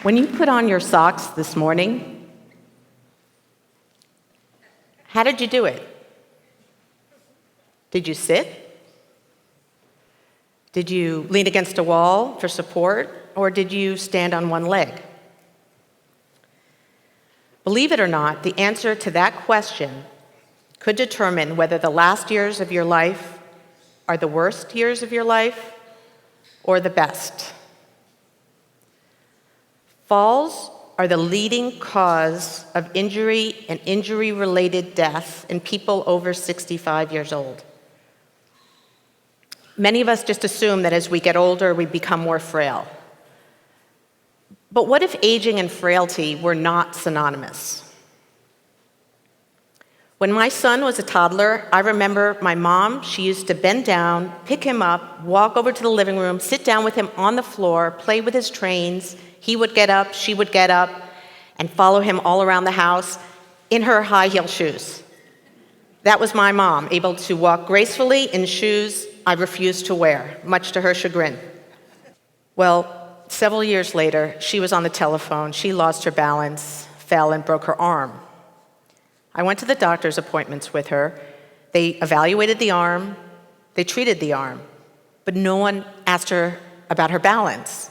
When you put on your socks this morning, how did you do it? Did you sit? Did you lean against a wall for support, or did you stand on one leg? Believe it or not, the answer to that question could determine whether the last years of your life are the worst years of your life or the best. Falls are the leading cause of injury and injury-related death in people over 65 years old. Many of us just assume that as we get older, we become more frail. But what if aging and frailty were not synonymous? When my son was a toddler, I remember my mom, she used to bend down, pick him up, walk over to the living room, sit down with him on the floor, play with his trains. He would get up, she would get up, and follow him all around the house in her high-heel shoes. That was my mom, able to walk gracefully in shoes I refused to wear, much to her chagrin. Well, several years later, she was on the telephone. She lost her balance, fell, and broke her arm. I went to the doctor's appointments with her. They evaluated the arm, they treated the arm, but no one asked her about her balance.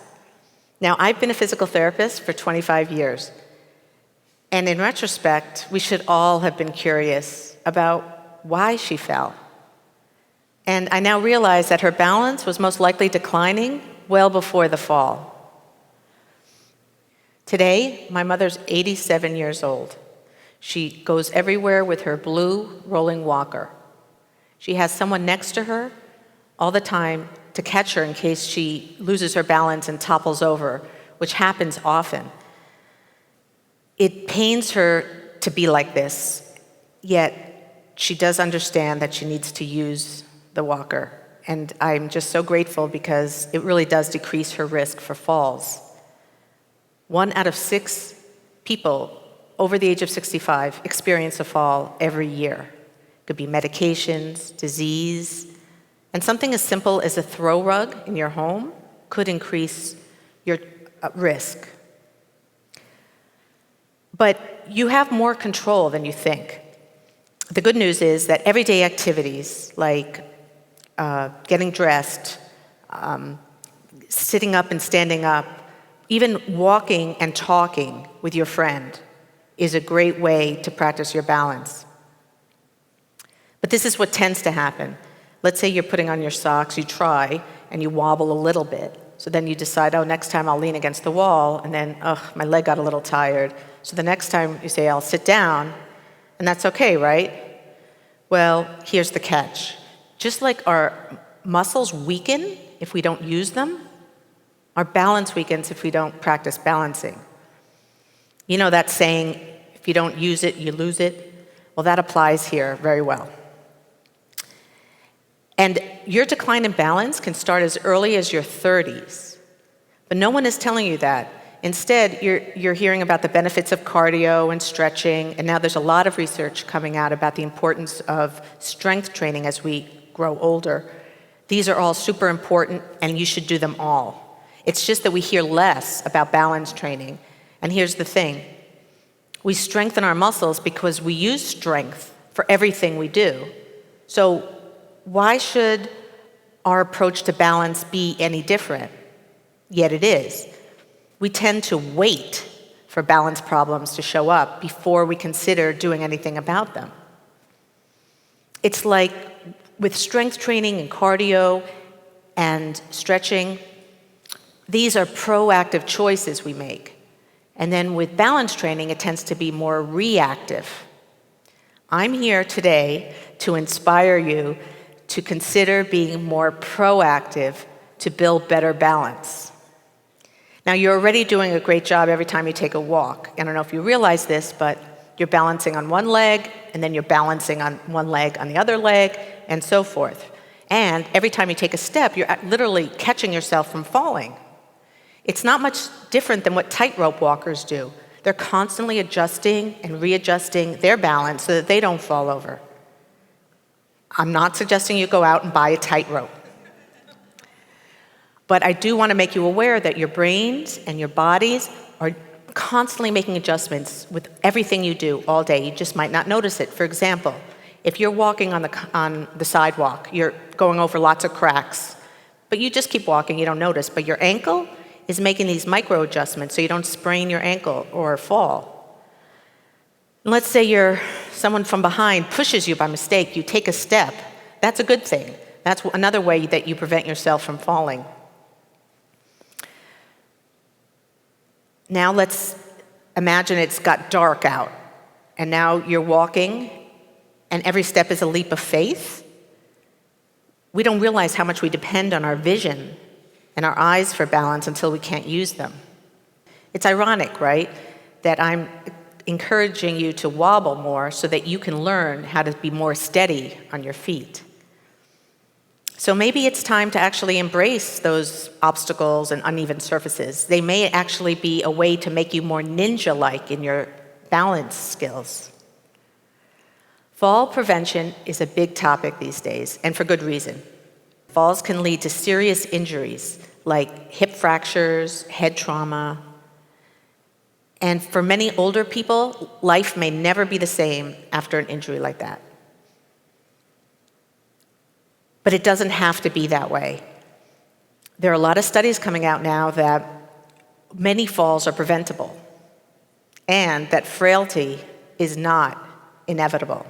Now, I've been a physical therapist for 25 years, and in retrospect, we should all have been curious about why she fell. And I now realize that her balance was most likely declining well before the fall. Today, my mother's 87 years old. She goes everywhere with her blue rolling walker. She has someone next to her all the time to catch her in case she loses her balance and topples over, which happens often. It pains her to be like this, yet she does understand that she needs to use the walker. And I'm just so grateful because it really does decrease her risk for falls. 1 out of 6 people over the age of 65 experience a fall every year. It could be medications, disease, and something as simple as a throw rug in your home could increase your risk. But you have more control than you think. The good news is that everyday activities like getting dressed, sitting up and standing up, even walking and talking with your friend is a great way to practice your balance. But this is what tends to happen. Let's say you're putting on your socks, you try, and you wobble a little bit. So then you decide, oh, next time I'll lean against the wall, and then, oh, my leg got a little tired. So the next time you say, I'll sit down, and that's okay, right? Well, here's the catch. Just like our muscles weaken if we don't use them, our balance weakens if we don't practice balancing. You know that saying, if you don't use it, you lose it? Well, that applies here very well. And your decline in balance can start as early as your 30s. But no one is telling you that. Instead, you're hearing about the benefits of cardio and stretching, and now there's a lot of research coming out about the importance of strength training as we grow older. These are all super important, and you should do them all. It's just that we hear less about balance training. And here's the thing. We strengthen our muscles because we use strength for everything we do. So why should our approach to balance be any different? Yet it is. We tend to wait for balance problems to show up before we consider doing anything about them. It's like with strength training and cardio and stretching, these are proactive choices we make. And then with balance training, it tends to be more reactive. I'm here today to inspire you to consider being more proactive to build better balance. Now, you're already doing a great job every time you take a walk. I don't know if you realize this, but you're balancing on one leg, and then you're balancing on one leg on the other leg, and so forth. And every time you take a step, you're literally catching yourself from falling. It's not much different than what tightrope walkers do. They're constantly adjusting and readjusting their balance so that they don't fall over. I'm not suggesting you go out and buy a tightrope. But I do want to make you aware that your brains and your bodies are constantly making adjustments with everything you do all day. You just might not notice it. For example, if you're walking on the sidewalk, you're going over lots of cracks, but you just keep walking, you don't notice, but your ankle is making these micro adjustments so you don't sprain your ankle or fall. And let's say someone from behind pushes you by mistake, you take a step. That's a good thing. That's another way that you prevent yourself from falling. Now let's imagine it's got dark out, and now you're walking, and every step is a leap of faith. We don't realize how much we depend on our vision and our eyes for balance until we can't use them. It's ironic, right, that I'm encouraging you to wobble more so that you can learn how to be more steady on your feet. So maybe it's time to actually embrace those obstacles and uneven surfaces. They may actually be a way to make you more ninja-like in your balance skills. Fall prevention is a big topic these days, and for good reason. Falls can lead to serious injuries like hip fractures, head trauma. And for many older people, life may never be the same after an injury like that. But it doesn't have to be that way. There are a lot of studies coming out now that many falls are preventable and that frailty is not inevitable.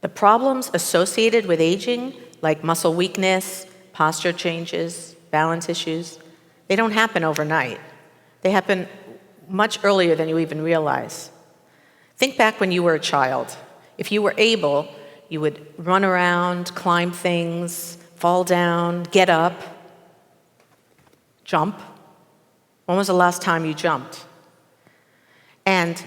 The problems associated with aging, like muscle weakness, posture changes, balance issues, they don't happen overnight. They happen much earlier than you even realize. Think back when you were a child. If you were able, you would run around, climb things, fall down, get up, jump. When was the last time you jumped? And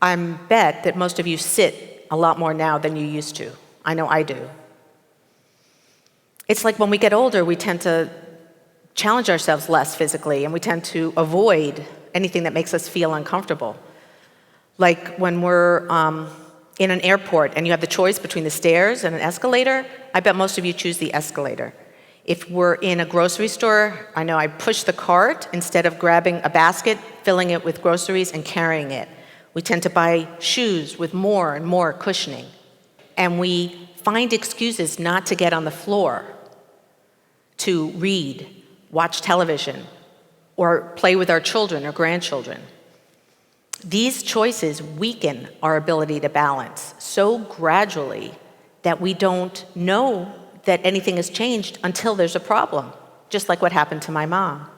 I bet that most of you sit a lot more now than you used to. I know I do. It's like when we get older, we tend to challenge ourselves less physically, and we tend to avoid anything that makes us feel uncomfortable. Like when we're in an airport and you have the choice between the stairs and an escalator, I bet most of you choose the escalator. If we're in a grocery store, I know I push the cart instead of grabbing a basket, filling it with groceries, and carrying it. We tend to buy shoes with more and more cushioning. And we find excuses not to get on the floor to read, watch television, or play with our children or grandchildren. These choices weaken our ability to balance so gradually that we don't know that anything has changed until there's a problem, just like what happened to my mom.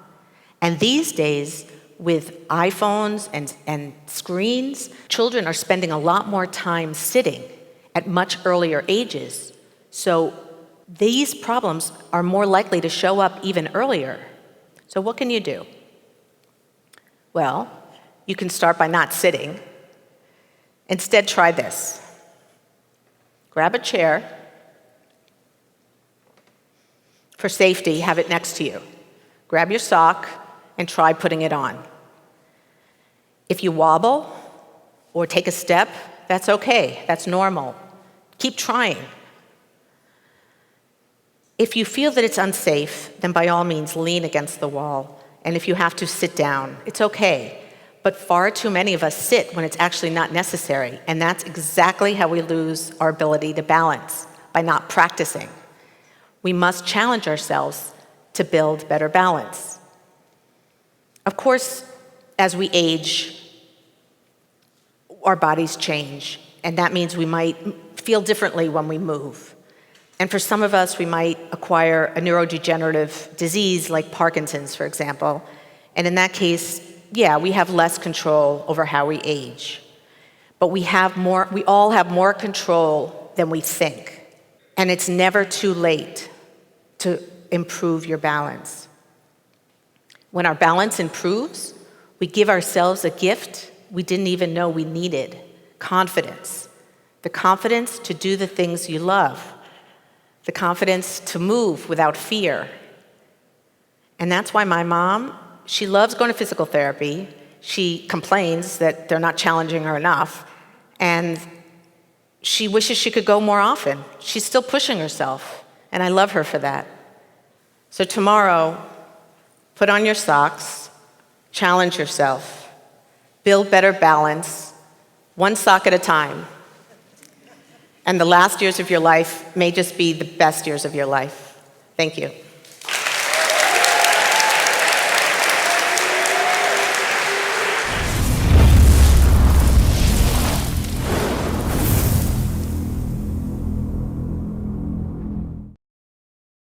And these days, with iPhones and screens, children are spending a lot more time sitting at much earlier ages. So these problems are more likely to show up even earlier. So what can you do? Well, you can start by not sitting. Instead, try this. Grab a chair. For safety, have it next to you. Grab your sock and try putting it on. If you wobble or take a step, that's okay. That's normal. Keep trying. If you feel that it's unsafe, then by all means lean against the wall. And if you have to, sit down. It's okay. But far too many of us sit when it's actually not necessary. And that's exactly how we lose our ability to balance, by not practicing. We must challenge ourselves to build better balance. Of course, as we age, our bodies change. And that means we might feel differently when we move. And for some of us, we might acquire a neurodegenerative disease like Parkinson's, for example. And in that case, yeah, we have less control over how we age. But we all have more control than we think. And it's never too late to improve your balance. When our balance improves, we give ourselves a gift we didn't even know we needed: confidence. The confidence to do the things you love. The confidence to move without fear. And that's why my mom, she loves going to physical therapy. She complains that they're not challenging her enough. And she wishes she could go more often. She's still pushing herself. And I love her for that. So tomorrow, put on your socks, challenge yourself, build better balance, one sock at a time. And the last years of your life may just be the best years of your life. Thank you.